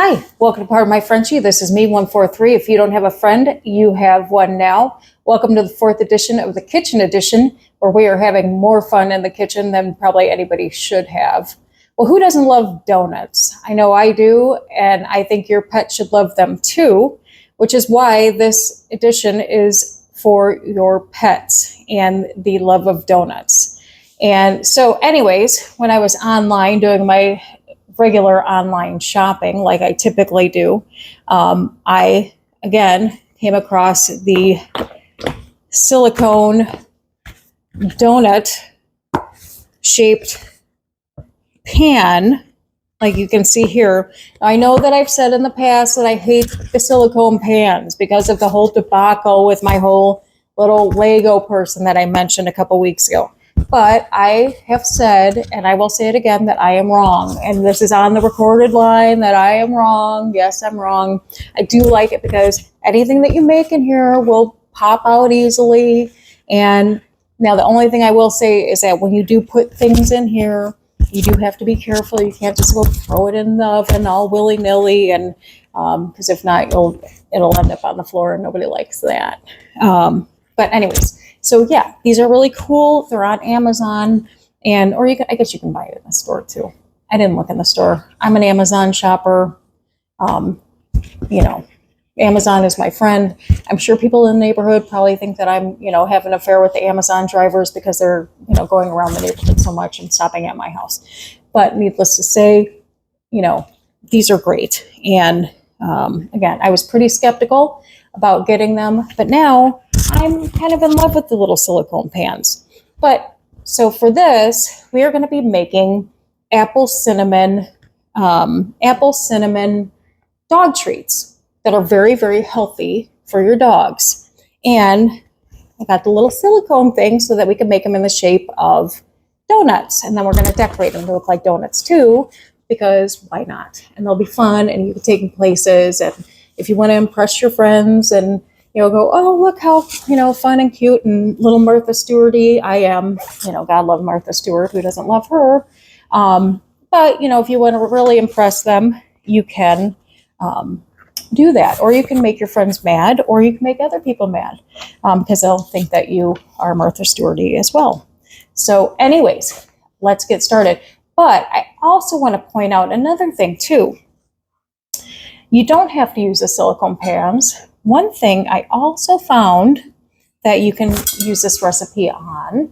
Hi, welcome to Pardon My Frenchie. This is me, 143. If you don't have a friend, you have one now. Welcome to the fourth edition of the Kitchen Edition, where we are having more fun in the kitchen than probably anybody should have. Well, who doesn't love donuts? I know I do, and I think your pet should love them too, which is why this edition is for your pets and the love of donuts. And so anyways, when I was online doing my regular online shopping like I typically do, I again came across the silicone donut shaped pan, like you can see here. I know that I've said in the past that I hate the silicone pans because of the whole debacle with my whole little Lego person that I mentioned a couple weeks ago. But I have said, and I will say it again, that I am wrong. And this is on the recorded line that I am wrong. Yes, I'm wrong. I do like it because anything that you make in here will pop out easily. And now the only thing I will say is that when you do put things in here, you do have to be careful. You can't just go throw it in the oven all willy-nilly. And because if not, it'll end up on the floor and nobody likes that. But anyways. So yeah, these are really cool. They're on Amazon, or I guess you can buy it in the store too. I didn't look in the store. I'm an Amazon shopper. Amazon is my friend. I'm sure people in the neighborhood probably think that I'm, have an affair with the Amazon drivers because they're, going around the neighborhood so much and stopping at my house. But needless to say, these are great. And again, I was pretty skeptical about getting them, but now I'm kind of in love with the little silicone pans. But so for this, we are going to be making apple cinnamon dog treats that are very, very healthy for your dogs. And I got the little silicone thing so that we can make them in the shape of donuts. And then we're going to decorate them to look like donuts too, because why not? And they'll be fun and you can take them places. And if you want to impress your friends and go, oh, look how, fun and cute and little Martha Stewart-y I am. God love Martha Stewart. Who doesn't love her? But, if you want to really impress them, you can do that. Or you can make your friends mad, or you can make other people mad because they'll think that you are Martha Stewart-y as well. So anyways, let's get started. But I also want to point out another thing too. You don't have to use the silicone pans. One thing I also found that you can use this recipe on,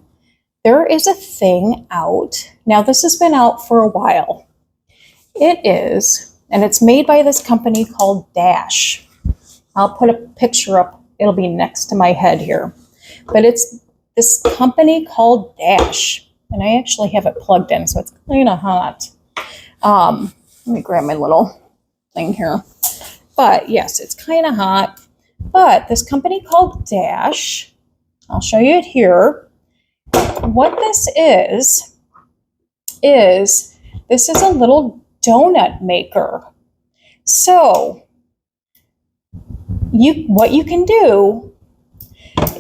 there is a thing out. Now this has been out for a while. It is, and it's made by this company called Dash. I'll put a picture up. It'll be next to my head here. But it's this company called Dash. And I actually have it plugged in, so it's kind of hot. Let me grab my little thing here. But yes, it's kind of hot. But this company called Dash, I'll show you it here. What this is this is a little donut maker. So what you can do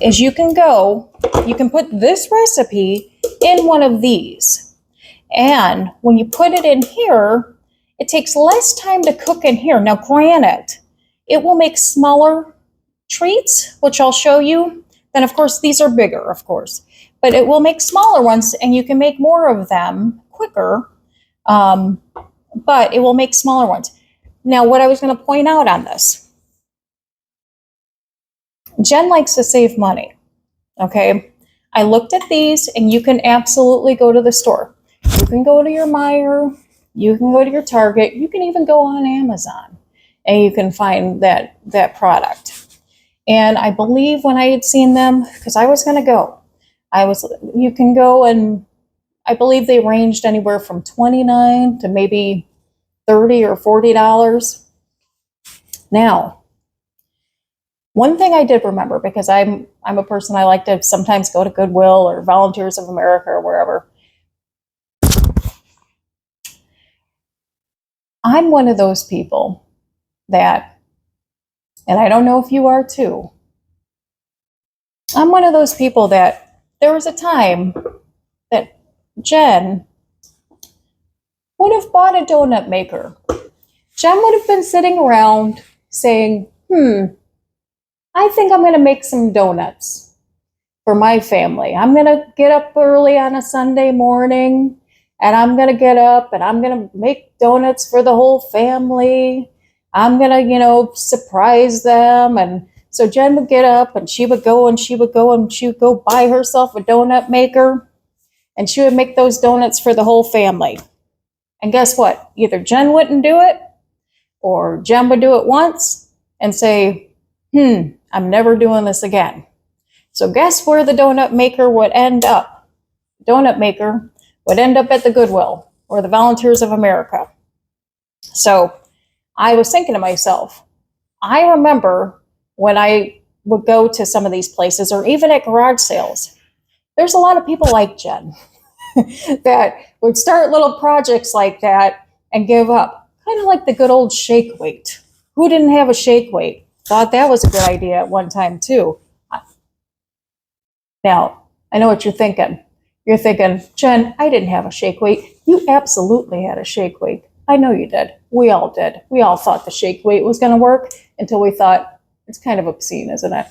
is you can put this recipe in one of these. And when you put it in here, it takes less time to cook in here. Now, granted, it will make smaller treats, which I'll show you. Then, of course, these are bigger, of course. But it will make smaller ones, and you can make more of them quicker. But it will make smaller ones. Now, what I was going to point out on this. Jen likes to save money, okay? I looked at these, and you can absolutely go to the store. You can go to your Meijer. You can go to your Target. You can even go on Amazon, and you can find that product. And I believe when I had seen them, because I was going to go, you can go, and I believe they ranged anywhere from $29 to maybe $30 or $40. Now, one thing I did remember, because I'm a person, I like to sometimes go to Goodwill or Volunteers of America or wherever. I'm one of those people that, and I don't know if you are too, I'm one of those people that there was a time Jen would have bought a donut maker Jen would have been sitting around saying, I think I'm going to make some donuts for my family. I'm going to get up early on a Sunday morning, and I'm going to get up and I'm going to make donuts for the whole family. I'm going to, surprise them. And so Jen would get up and she would go buy herself a donut maker, and she would make those donuts for the whole family. And guess what? Either Jen wouldn't do it, or Jen would do it once and say, I'm never doing this again. So guess where the donut maker would end up? Donut maker would end up at the Goodwill or the Volunteers of America. So I was thinking to myself, I remember when I would go to some of these places, or even at garage sales, there's a lot of people like Jen that would start little projects like that and give up. Kind of like the good old shake weight. Who didn't have a shake weight? Thought that was a good idea at one time too. Now, I know what you're thinking. You're thinking, Jen, I didn't have a shake weight. You absolutely had a shake weight. I know you did. We all did. We all thought the shake weight was going to work until we thought, it's kind of obscene, isn't it?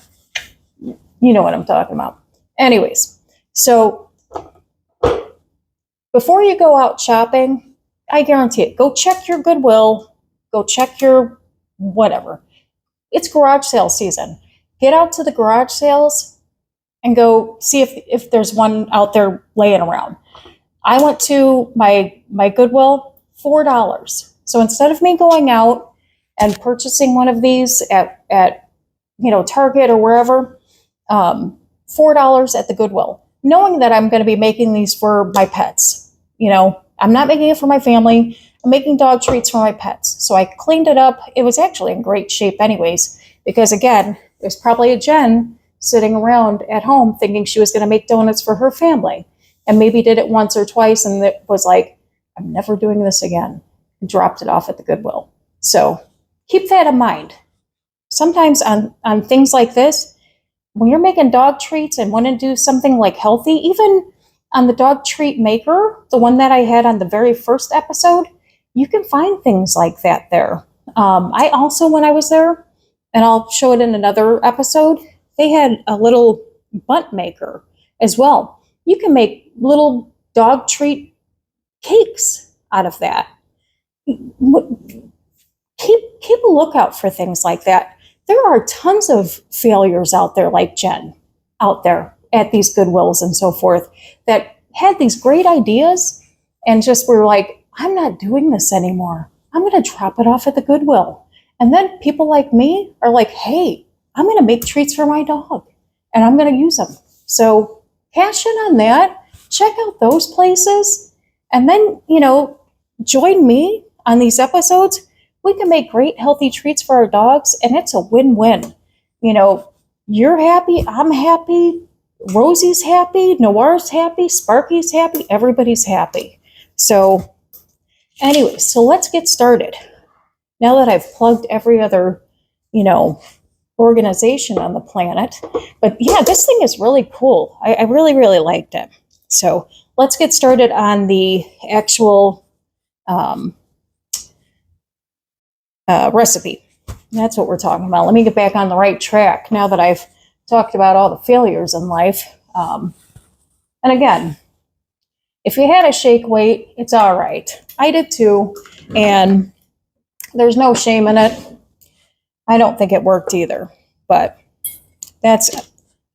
You know what I'm talking about. Anyways, so before you go out shopping, I guarantee it, go check your Goodwill, go check your whatever. It's garage sale season. Get out to the garage sales and go see if there's one out there laying around. I went to my Goodwill, $4. So instead of me going out and purchasing one of these at Target or wherever, $4 at the Goodwill, knowing that I'm going to be making these for my pets. I'm not making it for my family. I'm making dog treats for my pets. So I cleaned it up. It was actually in great shape anyways, because again, there's probably a Jen sitting around at home thinking she was going to make donuts for her family, and maybe did it once or twice and it was like, I'm never doing this again, and dropped it off at the Goodwill. So keep that in mind. Sometimes on things like this, when you're making dog treats and want to do something like healthy, even on the dog treat maker, the one that I had on the very first episode, you can find things like that there. I also, when I was there, and I'll show it in another episode, they had a little bunt maker as well. You can make little dog treat cakes out of that. Keep a lookout for things like that. There are tons of failures out there like Jen out there at these Goodwills and so forth that had these great ideas and just were like, I'm not doing this anymore. I'm going to drop it off at the Goodwill. And then people like me are like, hey, I'm going to make treats for my dog and I'm going to use them. So cash in on that, check out those places, and then, join me on these episodes. We can make great healthy treats for our dogs, and it's a win-win. You're happy, I'm happy, Rosie's happy, Noir's happy, Sparky's happy, everybody's happy. So anyway, so let's get started. Now that I've plugged every other, organization on the planet. But yeah, this thing is really cool. I really, really liked it. So let's get started on the actual recipe. That's what we're talking about. Let me get back on the right track now that I've talked about all the failures in life. And again, if you had a shake weight, it's all right. I did too, and there's no shame in it. I don't think it worked either, but that's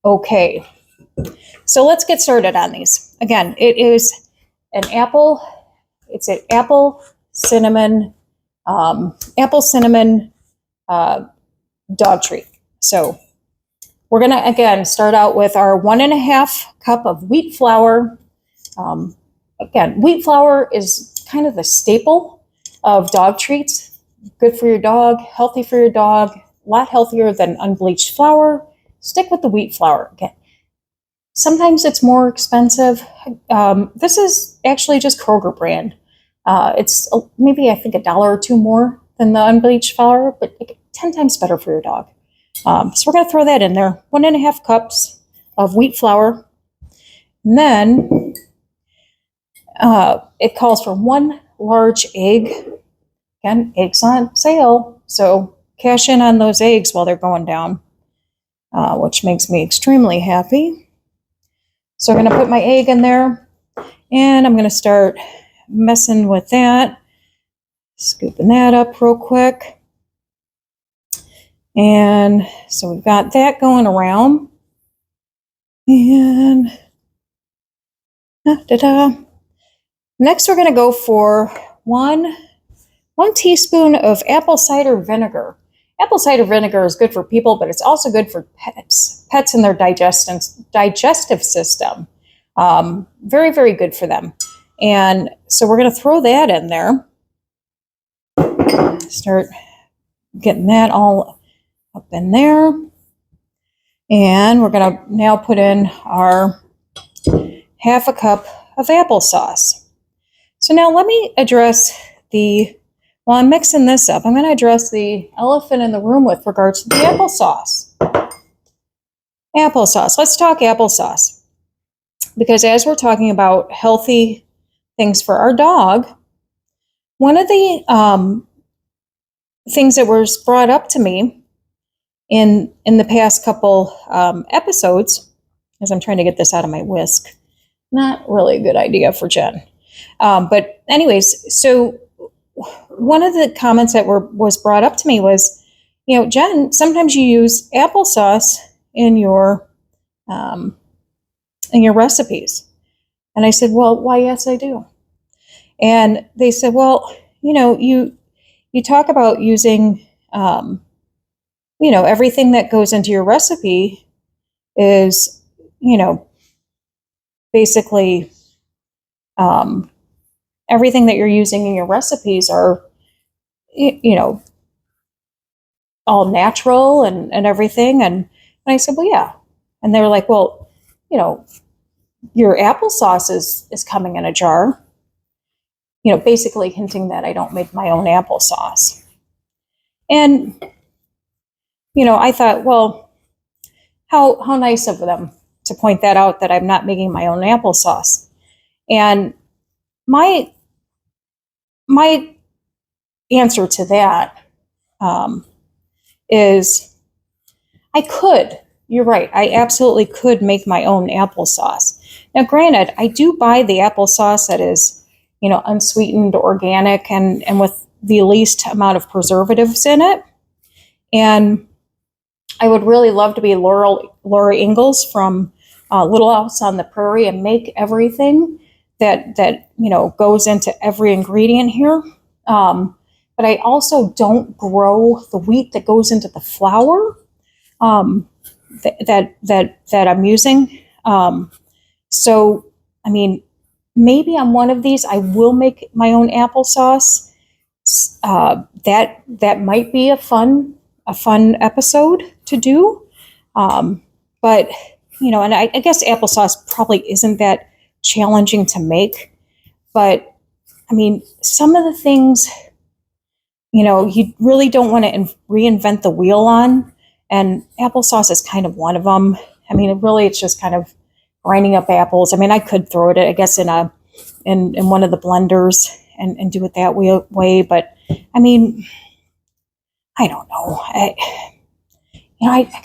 okay. So let's get started on these. Again, it is an apple. It's an apple cinnamon dog treat. So we're gonna again start out with our 1.5 cup of wheat flour. Again, wheat flour is kind of the staple of dog treats. Good for your dog, healthy for your dog, a lot healthier than unbleached flour. Stick with the wheat flour. Again, sometimes it's more expensive. This is actually just Kroger brand. It's maybe I think $1 or $2 more than the unbleached flour, but 10 times better for your dog. So we're going to throw that in there. 1.5 cups of wheat flour. And then it calls for 1 large egg. again, eggs on sale. So cash in on those eggs while they're going down, which makes me extremely happy. So I'm going to put my egg in there, and I'm going to start messing with that. Scooping that up real quick. And so we've got that going around. And next we're going to go for one teaspoon of apple cider vinegar. Apple cider vinegar is good for people, but it's also good for pets. Pets and their digestive system. Very, very good for them. And so we're going to throw that in there. Start getting that all up in there. And we're going to now put in our half a cup of applesauce. So now let me address while I'm mixing this up, I'm going to address the elephant in the room with regards to the applesauce. Applesauce. Let's talk applesauce. Because as we're talking about healthy things for our dog, one of the things that was brought up to me in the past couple episodes, as I'm trying to get this out of my whisk, not really a good idea for Jen. But anyways, so one of the comments that was brought up to me was, Jen, sometimes you use applesauce in your recipes. And I said, well, why, yes, I do. And they said, well, you talk about using, everything that goes into your recipe is, basically, everything that you're using in your recipes are, all natural and everything. And I said, well, yeah. And they were like, well, your applesauce is coming in a jar, basically hinting that I don't make my own applesauce. And, I thought, well, how nice of them to point that out, that I'm not making my own applesauce. And my answer to that is I could. You're right. I absolutely could make my own applesauce. Now, granted, I do buy the applesauce that is, unsweetened, organic, and with the least amount of preservatives in it. And I would really love to be Laura Ingalls from Little House on the Prairie and make everything that goes into every ingredient here. But I also don't grow the wheat that goes into the flour that I'm using. So, I mean, maybe I'm one of these. I will make my own applesauce. That might be a fun episode to do. But, and I guess applesauce probably isn't that challenging to make. But, I mean, some of the things, you really don't want to reinvent the wheel on. And applesauce is kind of one of them. I mean, it's just kind of grinding up apples. I mean, I could throw it, I guess, in one of the blenders and do it that way. But I mean, I don't know. I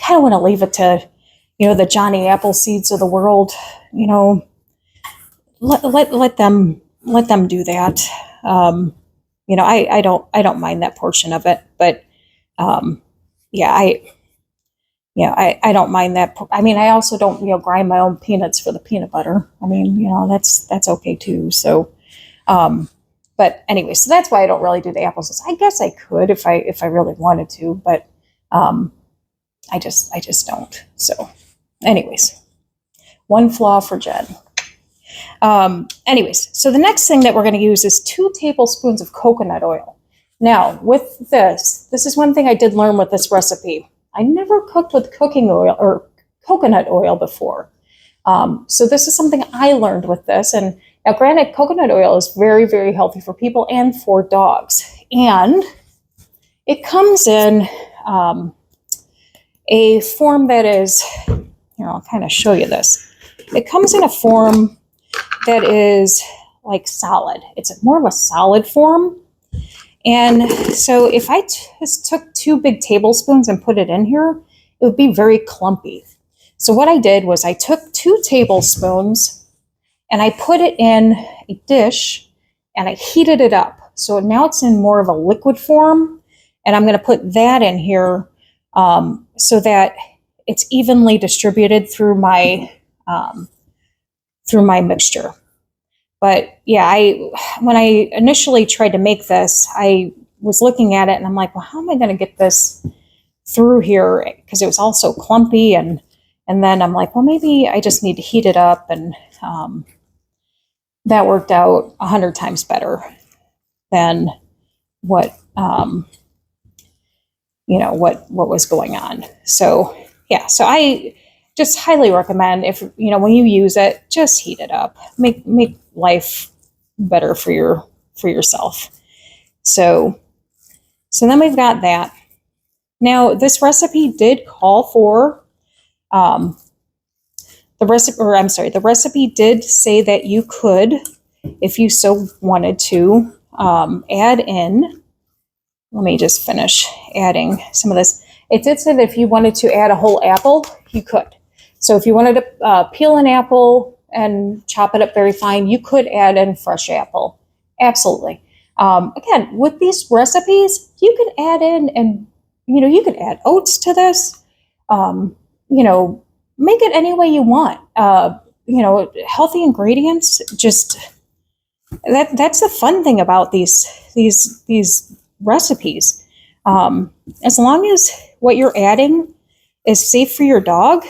kind of want to leave it to, the Johnny Appleseeds of the world. Let them do that. I don't mind that portion of it. But I don't mind that. I mean, I also don't, grind my own peanuts for the peanut butter. I mean, that's okay too. So, but anyway, so that's why I don't really do the applesauce. I guess I could if I really wanted to, but I just don't. So, anyways, one flaw for Jen. Anyways, so the next thing that we're going to use is 2 tablespoons of coconut oil. Now, with this is one thing I did learn with this recipe. I never cooked with cooking oil or coconut oil before. So this is something I learned with this. And now, granted, coconut oil is very, very healthy for people and for dogs. And it comes in a form that is, I'll kind of show you this. It comes in a form that is like solid. It's more of a solid form. And so if I just took 2 big tablespoons and put it in here, it would be very clumpy. So what I did was I took 2 tablespoons and I put it in a dish and I heated it up. So now it's in more of a liquid form. And I'm going to put that in here so that it's evenly distributed through my mixture. But yeah, when I initially tried to make this, I was looking at it and I'm like, well, how am I going to get this through here? Because it was all so clumpy. And then I'm like, well, maybe I just need to heat it up. And that worked out 100 times better than what was going on. So yeah, so I just highly recommend, if when you use it, just heat it up. Make life better for yourself. So then we've got that. Now this recipe did call for the recipe did say that you could, if you so wanted to, add in. Let me just finish adding some of this. It did say that if you wanted to add a whole apple, you could. So if you wanted to peel an apple and chop it up very fine, you could add in fresh apple. Absolutely. Again, with these recipes, you can add in, and you could add oats to this. Make it any way you want. Healthy ingredients. Just that's the fun thing about these recipes. As long as what you're adding is safe for your dog,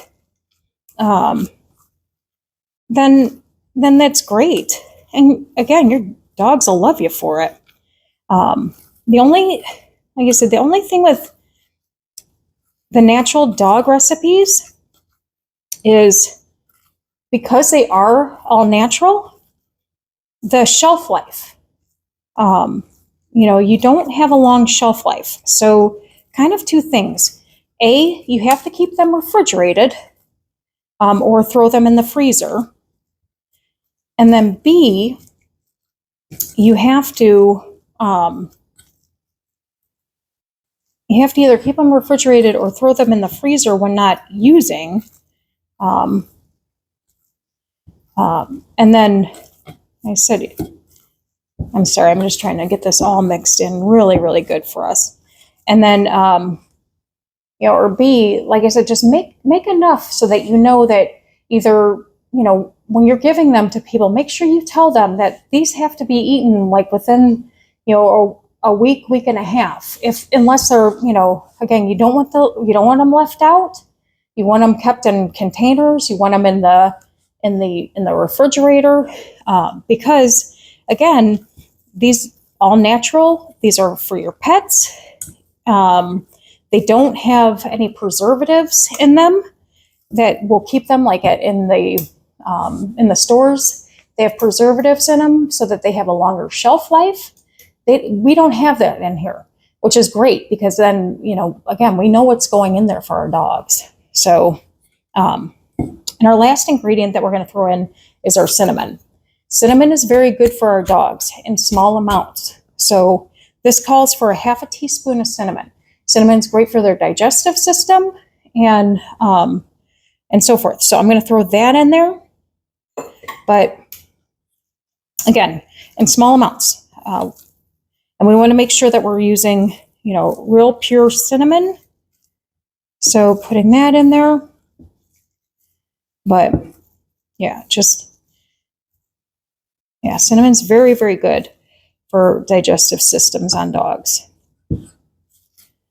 then that's great. And again, your dogs will love you for it. The only thing with the natural dog recipes is, because they are all natural, the shelf life. You don't have a long shelf life. So kind of 2 things. A, you have to keep them refrigerated or throw them in the freezer. And then B, you have to either keep them refrigerated or throw them in the freezer when not using. And then I said, I'm sorry, I'm just trying to get this all mixed in really, really good for us. And then, or B, like I said, just make enough so that that either, when you're giving them to people, make sure you tell them that these have to be eaten like within, a week and a half. Unless they're, again, you don't want them left out. You want them kept in containers. You want them in the refrigerator, because again, these all natural. These are for your pets. They don't have any preservatives in them that will keep them in the stores. They have preservatives in them so that they have a longer shelf life. We don't have that in here, which is great, because then, again, we know what's going in there for our dogs. So, and our last ingredient that we're going to throw in is our cinnamon. Cinnamon is very good for our dogs in small amounts. So this calls for a half a teaspoon of cinnamon. Cinnamon's great for their digestive system and so forth. So I'm going to throw that in there, but again, in small amounts. And we want to make sure that we're using, real pure cinnamon. So putting that in there. But yeah, cinnamon's very, very good for digestive systems on dogs.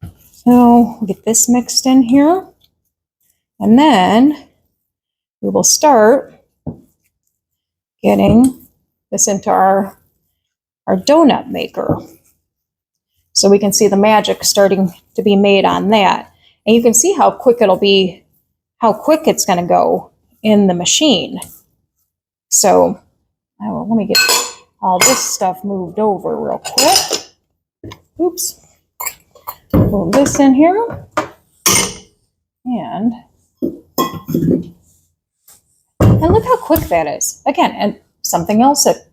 So we'll get this mixed in here. And then we will start getting this into our donut maker. So we can see the magic starting to be made on that. And you can see how quick it's going to go in the machine. So let me get all this stuff moved over real quick. Oops. Move this in here. And look how quick that is. Again, and something else that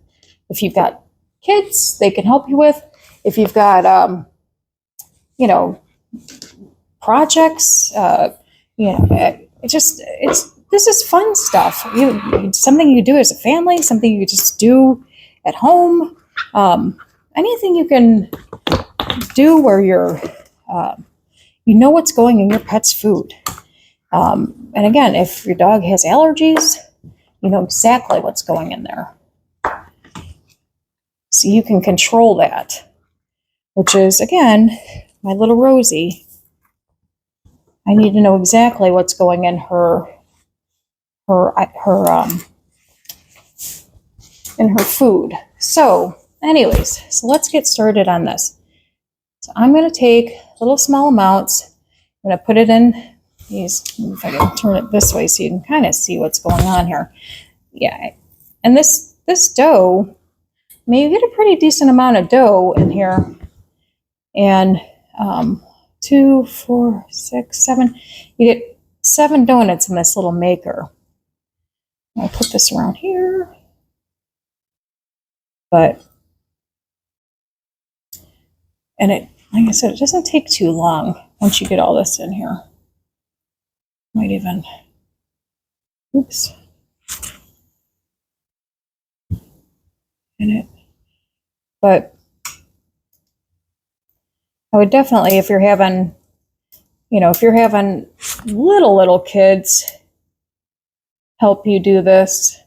if you've got kids, they can help you with. if you've got, you know, projects, you know, this is fun stuff. Something you do as a family, something you just do at home, anything you can do where you're, you know what's going in your pet's food. And again, if your dog has allergies, you know exactly what's going in there. So you can control that, which is, again, my little Rosie. I need to know exactly what's going in her food. So anyways, so let's get started on this. So I'm going to take little small amounts. I'm going to put it in these, if I can turn it this way so you can kind of see what's going on here. Yeah, and this dough, I mean, you get a pretty decent amount of dough in here. And 2, 4, 6, 7, you get 7 donuts in this little maker. I'll put this around here. But, and it, like I said, it doesn't take too long once you get all this in here. Might even, oops. In it. But I would definitely, if you're having, you know, if you're having little kids help you do this,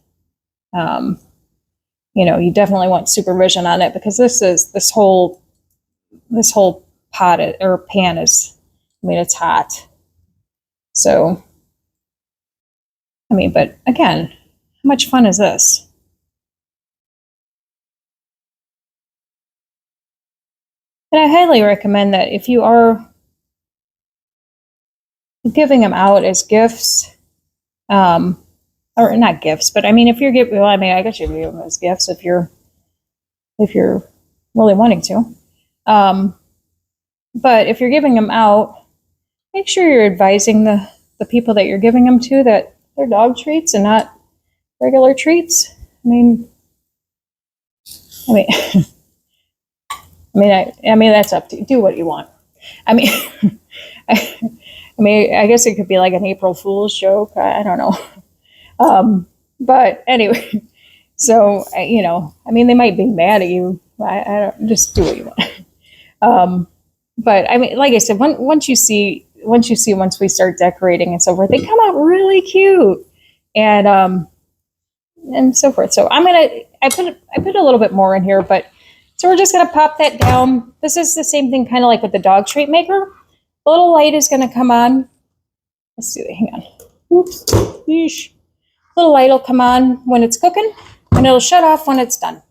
you know, you definitely want supervision on it, because this whole pot or pan is, I mean, it's hot. So, I mean, but again, how much fun is this? And I highly recommend that if you are giving them out as gifts, or not gifts, but I mean, if you're giving, well, I mean, I guess you give them as gifts if you're really wanting to. But if you're giving them out, make sure you're advising the people that you're giving them to that they're dog treats and not regular treats. I mean, I mean, that's up to you. Do what you want. I mean, I guess it could be like an April Fool's joke. I don't know. But anyway, so, you know, I mean, they might be mad at you. I don't, just do what you want. But I mean, like I said, once we start decorating and so forth, they come out really cute and so forth. So I put a little bit more in here, but so we're just going to pop that down. This is the same thing, kind of like with the dog treat maker. The little light is going to come on. Let's see, hang on. Oops, yeesh. Little light will come on when it's cooking, and it'll shut off when it's done.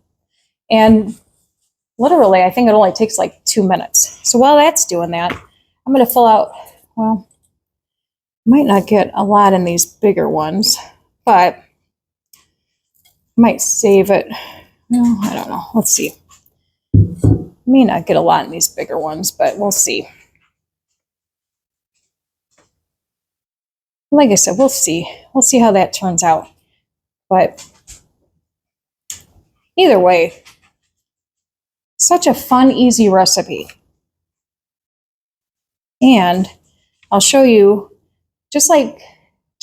And literally, I think it only takes like 2 minutes. So while that's doing that, I'm going to fill out, well, I might not get a lot in these bigger ones, but I might save it. No, I don't know. Let's see. I may not get a lot in these bigger ones, but we'll see. Like I said, we'll see. We'll see how that turns out. But either way, such a fun, easy recipe. And I'll show you, just like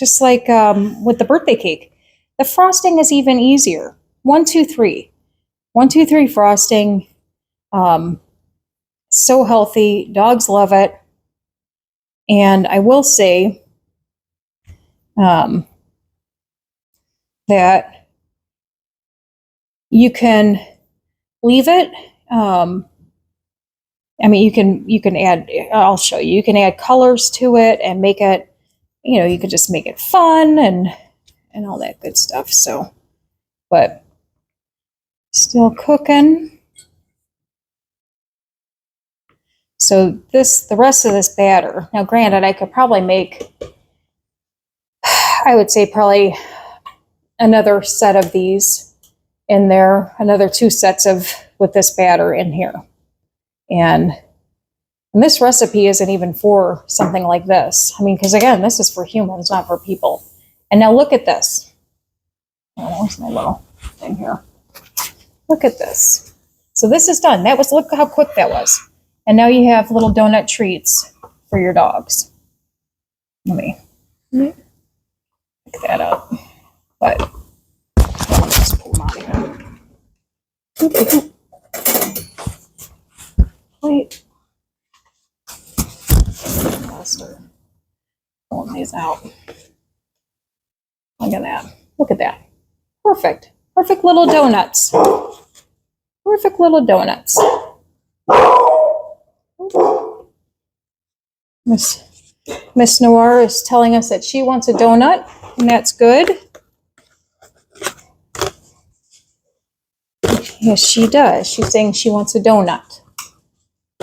with the birthday cake, the frosting is even easier. 1, 2, 3. 1, 2, 3 frosting. So healthy. Dogs love it. And I will say that you can leave it. I mean, you can add, I'll show you, you can add colors to it and make it, you know, you could just make it fun and all that good stuff. So, but still cooking. So the rest of this batter, now granted, I could probably make, I would say probably another set of these in there, another 2 sets with this batter in here. And this recipe isn't even for something like this. I mean, because again, this is for humans, not for people. And now look at this. Oh, where's my little thing here? Look at this. So this is done. Look how quick that was. And now you have little donut treats for your dogs. Let me pick that up. But I'll just pull them out of here. Wait. I'll start pulling these out. Look at that. Look at that. Perfect. Perfect little donuts. Perfect little donuts. Miss Noir is telling us that she wants a donut, and that's good. Yes, she does. She's saying she wants a donut,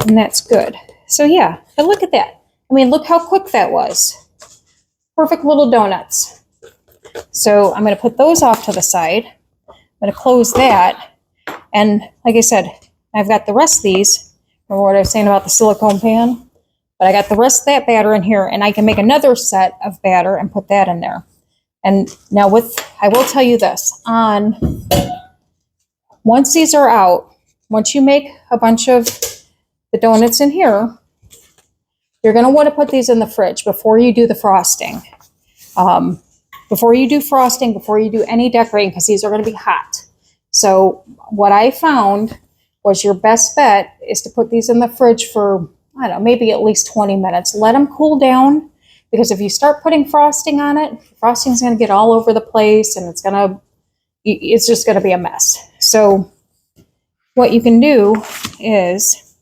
and that's good. So yeah, but look at that. I mean, look how quick that was. Perfect little donuts. So I'm going to put those off to the side. I'm going to close that. And like I said, I've got the rest of these. Remember what I was saying about the silicone pan? But I got the rest of that batter in here, and I can make another set of batter and put that in there. And now I will tell you this, once these are out, once you make a bunch of the donuts in here, you're going to want to put these in the fridge before you do the frosting. Before you do frosting, before you do any decorating, because these are going to be hot. So what I found was your best bet is to put these in the fridge for, I don't know, maybe at least 20 minutes. Let them cool down, because if you start putting frosting on it, frosting's going to get all over the place, and it's just going to be a mess. So what you can do is,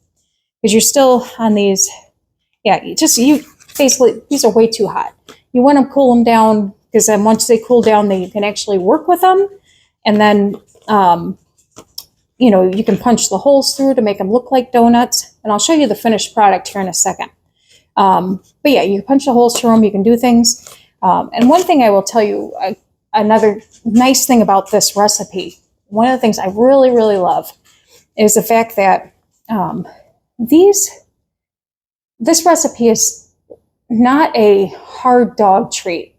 because you're still on these, basically, these are way too hot. You want to cool them down, because then once they cool down, then you can actually work with them. And then, you can punch the holes through to make them look like donuts. And I'll show you the finished product here in a second. But yeah, you punch the holes through them, you can do things. And one thing I will tell you, another nice thing about this recipe, one of the things I really, really love is the fact that this recipe is not a hard dog treat.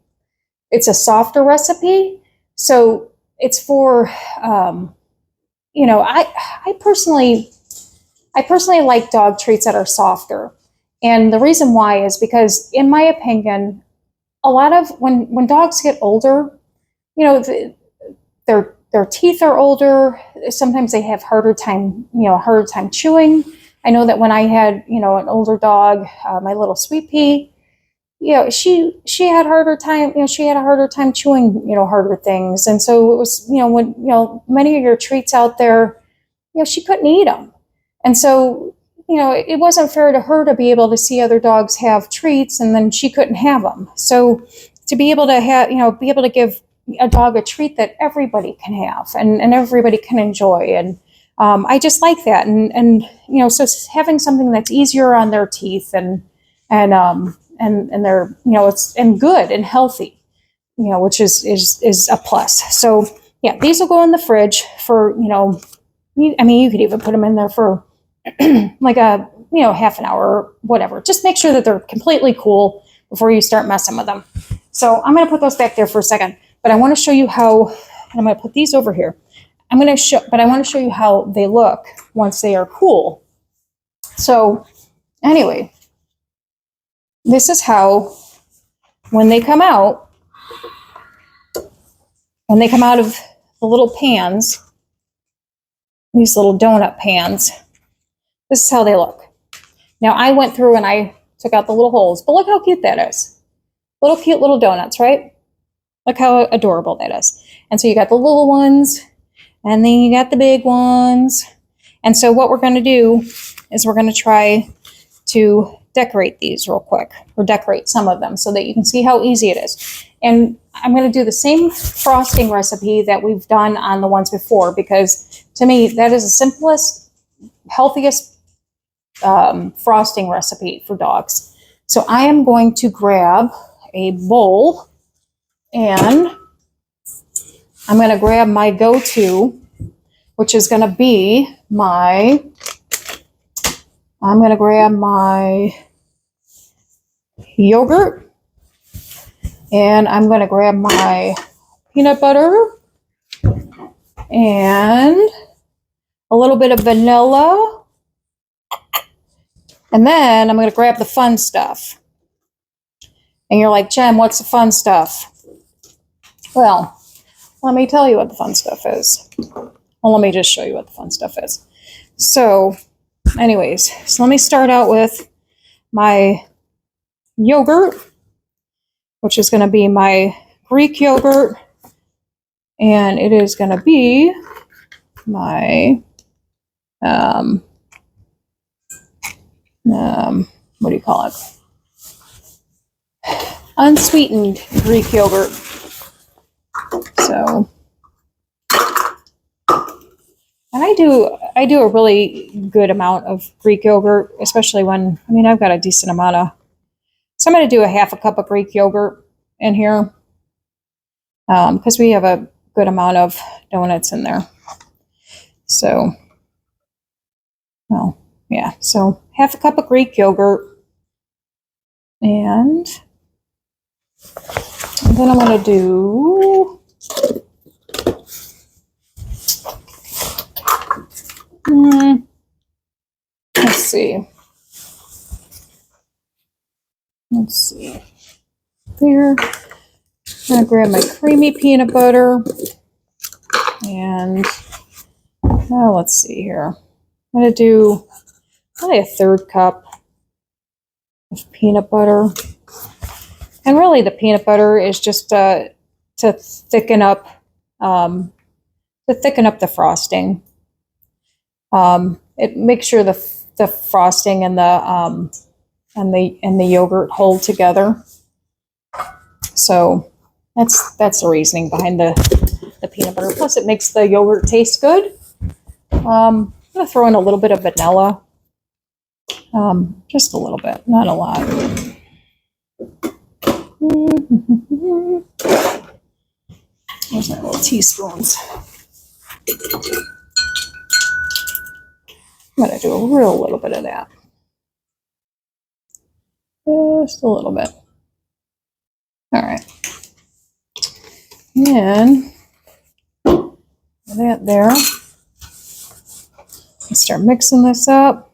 It's a softer recipe. So it's for, I personally like dog treats that are softer. And the reason why is because, in my opinion, a lot of when dogs get older, their teeth are older. Sometimes they have harder time chewing. I know that when I had, an older dog, my little Sweet Pea, she had harder time, she had a harder time chewing, harder things. And so it was, when, many of your treats out there, she couldn't eat them. And so, it wasn't fair to her to be able to see other dogs have treats and then she couldn't have them. So to be able to give a dog a treat that everybody can have and everybody can enjoy. And I just like that. And so having something that's easier on their teeth and they're, it's and good and healthy, which is a plus. So yeah, these will go in the fridge for, you could even put them in there for like a, half an hour or whatever. Just make sure that they're completely cool before you start messing with them. So I'm going to put those back there for a second, but I want to show you how, and I'm going to put these over here. I want to show you how they look once they are cool. So anyway, this is how, when they come out of the little pans, these little donut pans, this is how they look. Now I went through and I took out the little holes, but look how cute that is. Cute little donuts, right? Look how adorable that is. And so you got the little ones, and then you got the big ones. And so what we're going to do is we're going to try to decorate these real quick, or decorate some of them so that you can see how easy it is. And I'm going to do the same frosting recipe that we've done on the ones before, because to me, that is the simplest, healthiest frosting recipe for dogs. So I am going to grab a bowl, and I'm going to grab my go-to, which is going to be I'm going to grab my yogurt, and I'm going to grab my peanut butter, and a little bit of vanilla. And then I'm going to grab the fun stuff. And you're like, Jen, what's the fun stuff? Well, let me tell you what the fun stuff is. Well, let me just show you what the fun stuff is. So, anyways, so let me start out with my yogurt, which is going to be my Greek yogurt. And it is going to be my, what do you call it? Unsweetened Greek yogurt. So, and I do a really good amount of Greek yogurt, especially when, I mean, I've got a decent amount of, so I'm going to do a half a cup of Greek yogurt in here, because we have a good amount of donuts in there. So, well, yeah, so half a cup of Greek yogurt, and then I'm going to do let's see there. I'm going to grab my creamy peanut butter, and let's see here. I'm going to do probably a third cup of peanut butter. And really the peanut butter is just to thicken up the frosting. It makes sure the frosting and the yogurt hold together. So that's the reasoning behind the peanut butter. Plus it makes the yogurt taste good. I'm going to throw in a little bit of vanilla. Just a little bit, not a lot. There's my little teaspoons. I'm going to do a real little bit of that. Just a little bit. All right. And that there. Let's start mixing this up.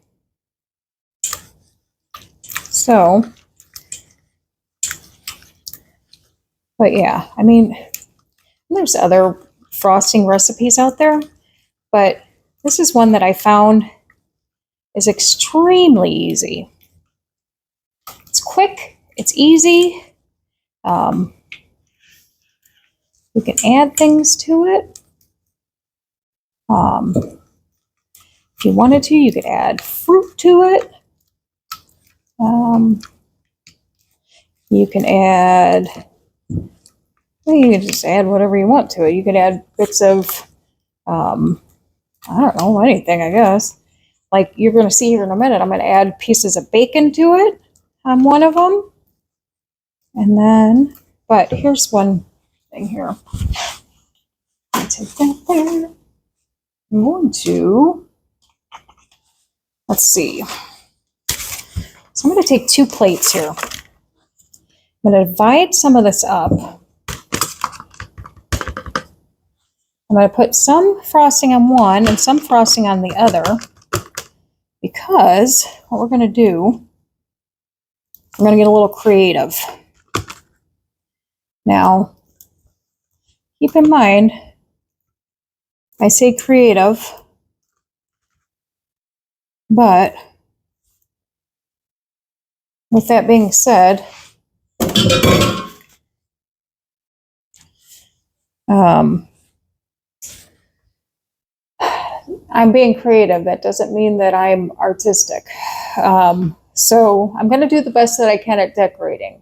So, but yeah, I mean, there's other frosting recipes out there, but this is one that I found is extremely easy. It's quick, it's easy. You can add things to it. If you wanted to, you could add fruit to it. You can add, well, you can just add whatever you want to it. You could add bits of, I don't know, anything, I guess. Like you're going to see here in a minute, I'm going to add pieces of bacon to it on one of them. And then, but here's one thing here. I'll take that there. I'm going to, let's see. So I'm going to take 2 plates here. I'm going to divide some of this up. I'm going to put some frosting on one and some frosting on the other, because what we're going to do, we're going to get a little creative. Now, keep in mind, I say creative, but with that being said, I'm being creative. That doesn't mean that I'm artistic. So I'm going to do the best that I can at decorating.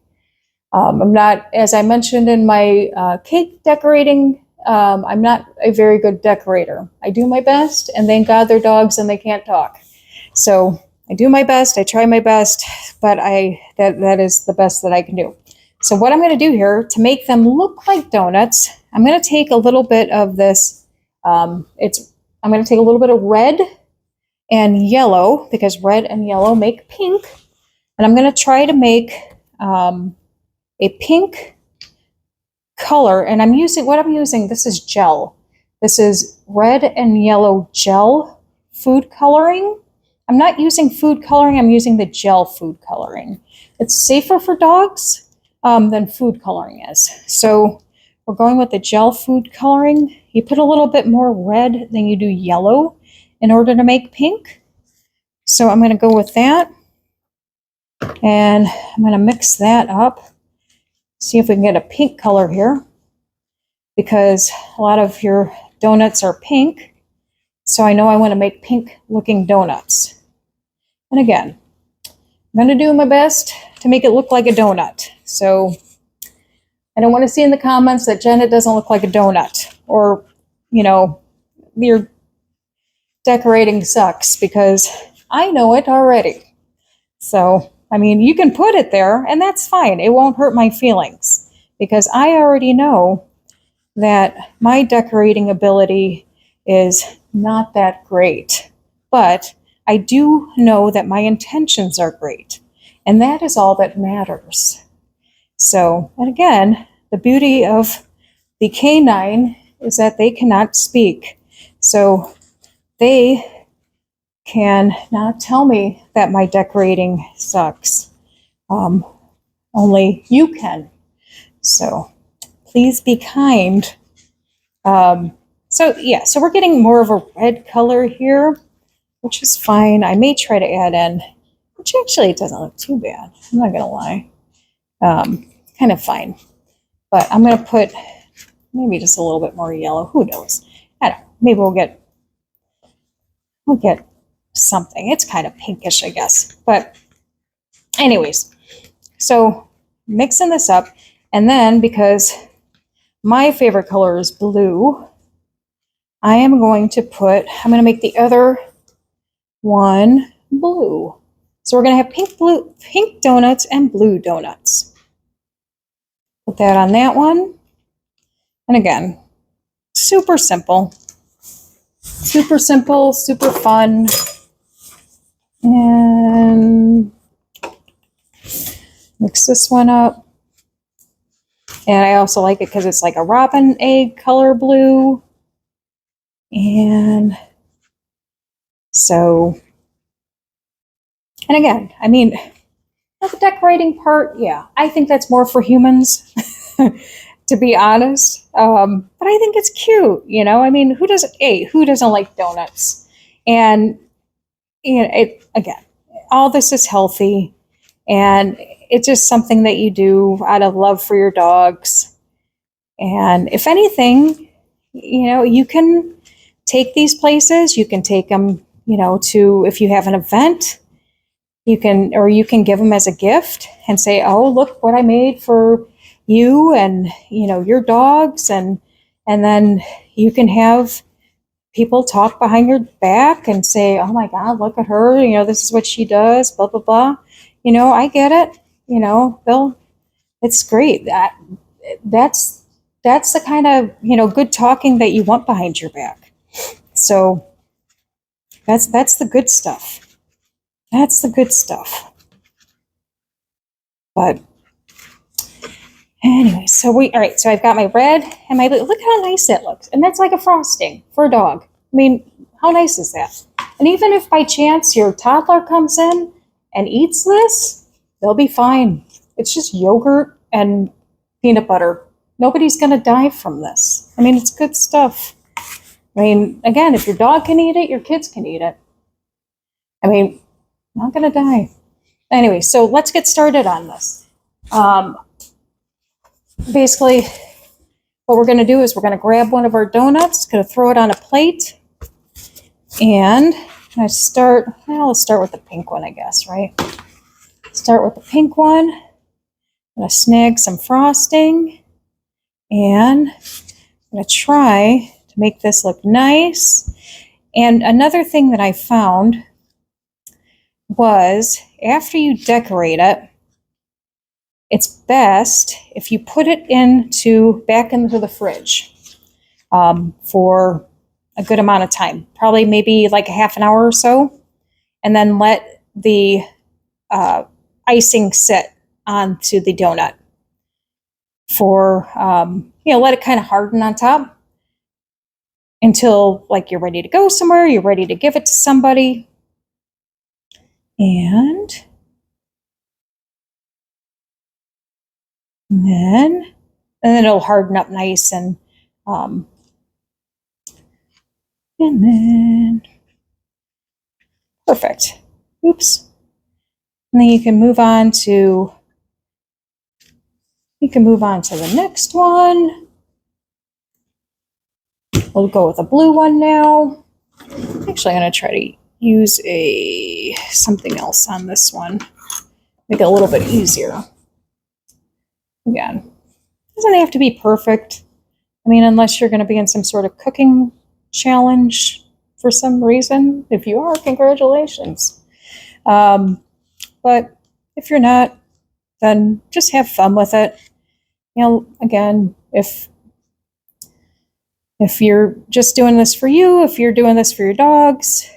I'm not, as I mentioned in my cake decorating, I'm not a very good decorator. I do my best, and thank God they're dogs and they can't talk. So I do my best, I try my best, but that is the best that I can do. So what I'm going to do here, to make them look like donuts, I'm going to take a little bit of this, I'm going to take a little bit of red and yellow, because red and yellow make pink, and I'm going to try to make a pink color, and I'm using, this is gel. This is red and yellow gel, food coloring. I'm not using food coloring, I'm using the gel food coloring. It's safer for dogs than food coloring is. So we're going with the gel food coloring. You put a little bit more red than you do yellow in order to make pink. So I'm going to go with that. And I'm going to mix that up. See if we can get a pink color here, because a lot of your donuts are pink. So I know I want to make pink looking donuts. And again, I'm going to do my best to make it look like a donut. So I don't want to see in the comments that Jen, it doesn't look like a donut, or, you know, your decorating sucks, because I know it already. So, I mean, you can put it there and that's fine. It won't hurt my feelings, because I already know that my decorating ability is not that great. But I do know that my intentions are great, and that is all that matters. So, and again, the beauty of the canine is that they cannot speak. So they can not tell me that my decorating sucks. Only you can. So please be kind. So we're getting more of a red color here, which is fine. I may try to add in, which actually doesn't look too bad. I'm not gonna lie. Kind of fine. But I'm gonna put maybe just a little bit more yellow. Who knows? I don't know. Maybe we'll get something. It's kind of pinkish, I guess. But anyways, so mixing this up, and then because my favorite color is blue, I'm going to make the other one blue. So we're going to have pink donuts and blue donuts. Put that on that one. And again, super simple, super fun. And mix this one up. And I also like it because it's like a robin egg color blue. And so, and again, I mean, the decorating part, yeah, I think that's more for humans, to be honest. But I think it's cute, you know. I mean, who doesn't like donuts? And you know, again, all this is healthy, and it's just something that you do out of love for your dogs. And if anything, you know, you can take these places. You can take them, you know, to, if you have an event, you can give them as a gift and say, oh, look what I made for you and, you know, your dogs. And then you can have people talk behind your back and say, oh my God, look at her. You know, this is what she does, blah, blah, blah. You know, I get it. You know, it's great. That's the kind of, you know, good talking that you want behind your back. So that's the good stuff. That's the good stuff. But anyway, so I've got my red and my blue. Look how nice that looks. And that's like a frosting for a dog. I mean, how nice is that? And even if by chance your toddler comes in and eats this, they'll be fine. It's just yogurt and peanut butter. Nobody's going to die from this. I mean, it's good stuff. I mean, again, if your dog can eat it, your kids can eat it. I mean, not going to die. Anyway, so let's get started on this. Basically, what we're going to do is we're going to grab one of our donuts, going to throw it on a plate, and let's start with the pink one, I guess, right? Start with the pink one. I'm going to snag some frosting, and I'm going to try to make this look nice. And another thing that I found was, after you decorate it, it's best if you put it back into the fridge for a good amount of time, probably maybe like a half an hour or so, and then let the icing sit onto the donut for, let it kind of harden on top. until like you're ready to go somewhere, you're ready to give it to somebody. And then it'll harden up nice, and then perfect. Oops. And then you can move on to the next one. We'll go with a blue one now. Actually, I'm going to try to use something else on this one. Make it a little bit easier. Again, doesn't have to be perfect. I mean, unless you're going to be in some sort of cooking challenge for some reason. If you are, congratulations. But if you're not, then just have fun with it. You know, again, if you're just doing this for you, if you're doing this for your dogs,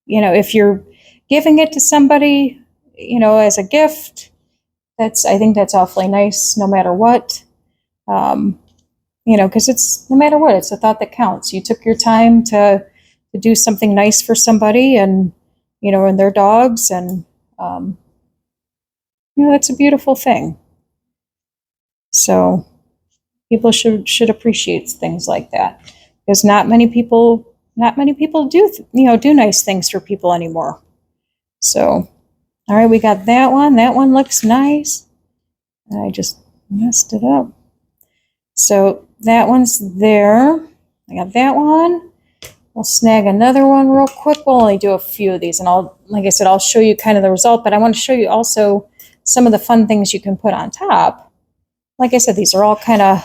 you know, if you're giving it to somebody, you know, as a gift, I think that's awfully nice, no matter what. You know, because it's, no matter what, it's a thought that counts. You took your time to do something nice for somebody, and, you know, and their dogs, and, you know, that's a beautiful thing. So people should appreciate things like that, because not many people do, you know, do nice things for people anymore. So, all right, we got that one. That one looks nice. I just messed it up. So that one's there. I got that one. We'll snag another one real quick. We'll only do a few of these, and like I said, I'll show you kind of the result, but I want to show you also some of the fun things you can put on top. Like I said, these are all kind of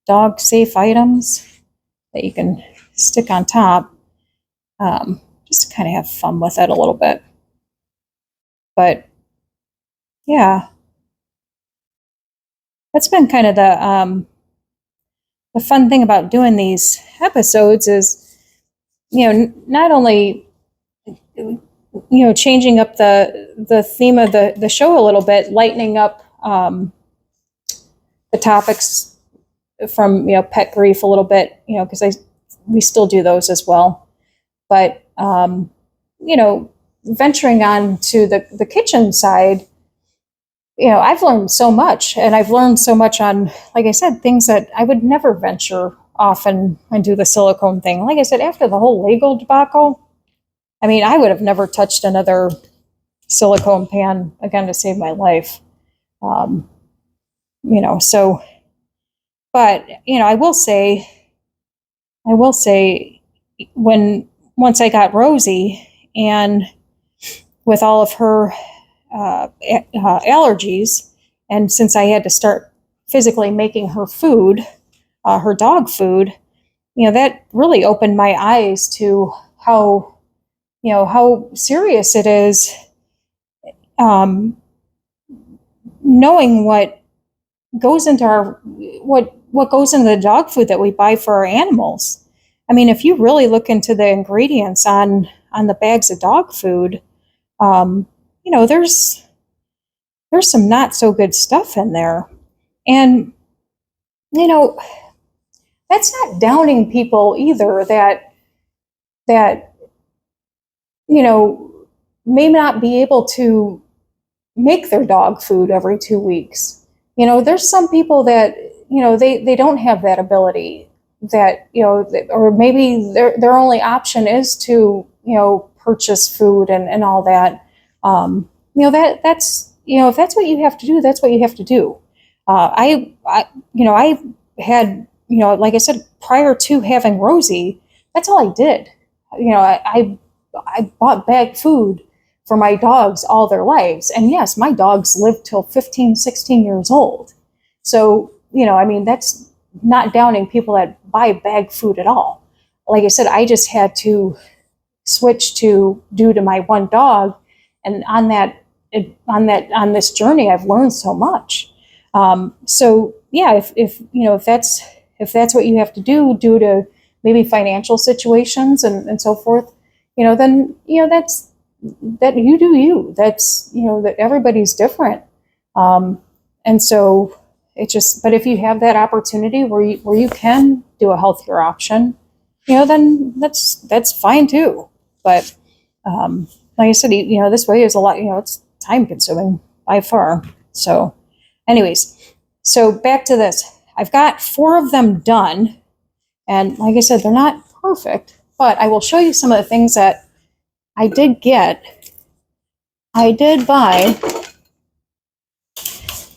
dog safe items that you can stick on top, just to kind of have fun with it a little bit. But yeah, that's been kind of the fun thing about doing these episodes is, you know, not only, you know, changing up the theme of the show a little bit, lightening up the topics from, you know, pet grief a little bit, you know, because we still do those as well. But, you know, venturing on to the kitchen side, you know, I've learned so much, and I've learned so much on, like I said, things that I would never venture off and do the silicone thing. Like I said, after the whole Lego debacle, I mean, I would have never touched another silicone pan again to save my life. You know, so, but, you know, I will say, once I got Rosie, and with all of her allergies, and since I had to start physically making her food, her dog food, you know, that really opened my eyes to how serious it is, knowing what goes into what goes into the dog food that we buy for our animals. I mean, if you really look into the ingredients on the bags of dog food, you know, there's some not so good stuff in there. And, you know, that's not downing people either that, you know, may not be able to make their dog food every 2 weeks. You know, there's some people that, you know, they don't have that ability, that, you know, or maybe their only option is to, you know, purchase food and all that. You know, that's, you know, if that's what you have to do, that's what you have to do. I you know, I had, you know, like I said, prior to having Rosie, that's all I did. You know, I bought bagged food for my dogs all their lives. And yes, my dogs lived till 15, 16 years old. So, you know, I mean, that's not downing people that buy bagged food at all. Like I said, I just had to switch to due to my one dog. And on this journey, I've learned so much. So yeah, if you know, if that's what you have to do due to maybe financial situations and so forth, you know, then, you know, that you do you. That's, you know, that everybody's different. And so it just, but if you have that opportunity where you can do a healthier option, then that's fine too. But like I said, this way is a lot, it's time consuming by far. So anyways, so back to this. I've got 4 of them done. And like I said, they're not perfect, but I will show you some of the things that I did get. I did buy,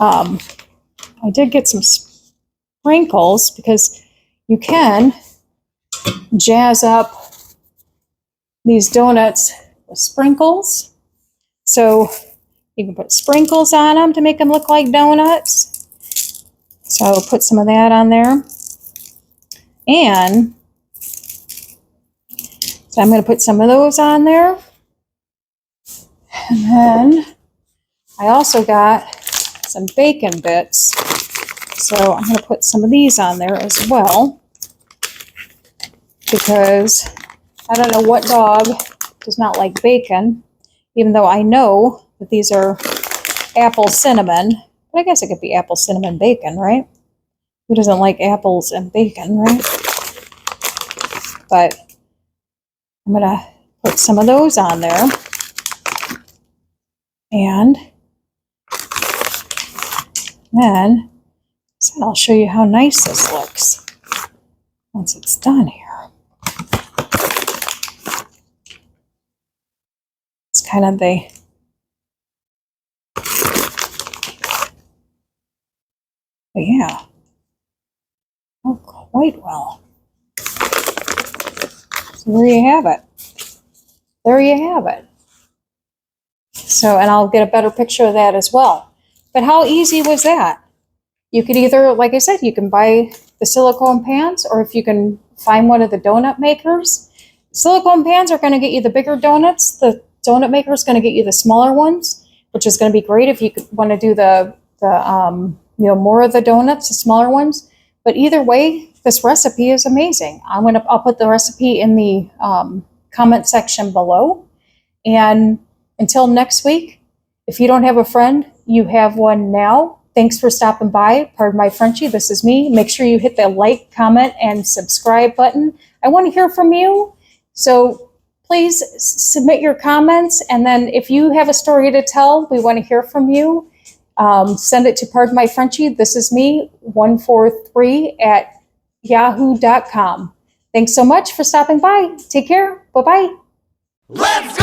I did get some sprinkles because you can jazz up these donuts with sprinkles. So you can put sprinkles on them to make them look like donuts. So I'll put some of that on there. And so I'm going to put some of those on there. And then I also got some bacon bits. So I'm going to put some of these on there as well. Because I don't know what dog does not like bacon. Even though I know that these are apple cinnamon. But I guess it could be apple cinnamon bacon, right? Who doesn't like apples and bacon, right? But I'm going to put some of those on there. And then I'll show you how nice this looks once it's done here. It's kind of the but yeah. Oh, quite well. So there you have it. There you have it. So, and I'll get a better picture of that as well. But how easy was that? You could either, like I said, you can buy the silicone pans, or if you can find one of the donut makers. Silicone pans are going to get you the bigger donuts. The donut maker is going to get you the smaller ones, which is going to be great if you want to do the more of the donuts, the smaller ones. But either way, this recipe is amazing. I'll put the recipe in the comment section below. And until next week, if you don't have a friend, you have one now. Thanks for stopping by. Pardon my Frenchie. This is me. Make sure you hit the like, comment, and subscribe button. I want to hear from you. So please submit your comments. And then if you have a story to tell, we want to hear from you. Send it to PardonMyFrenchie. This is me, 143 at yahoo.com. Thanks so much for stopping by. Take care. Bye-bye. Let's go!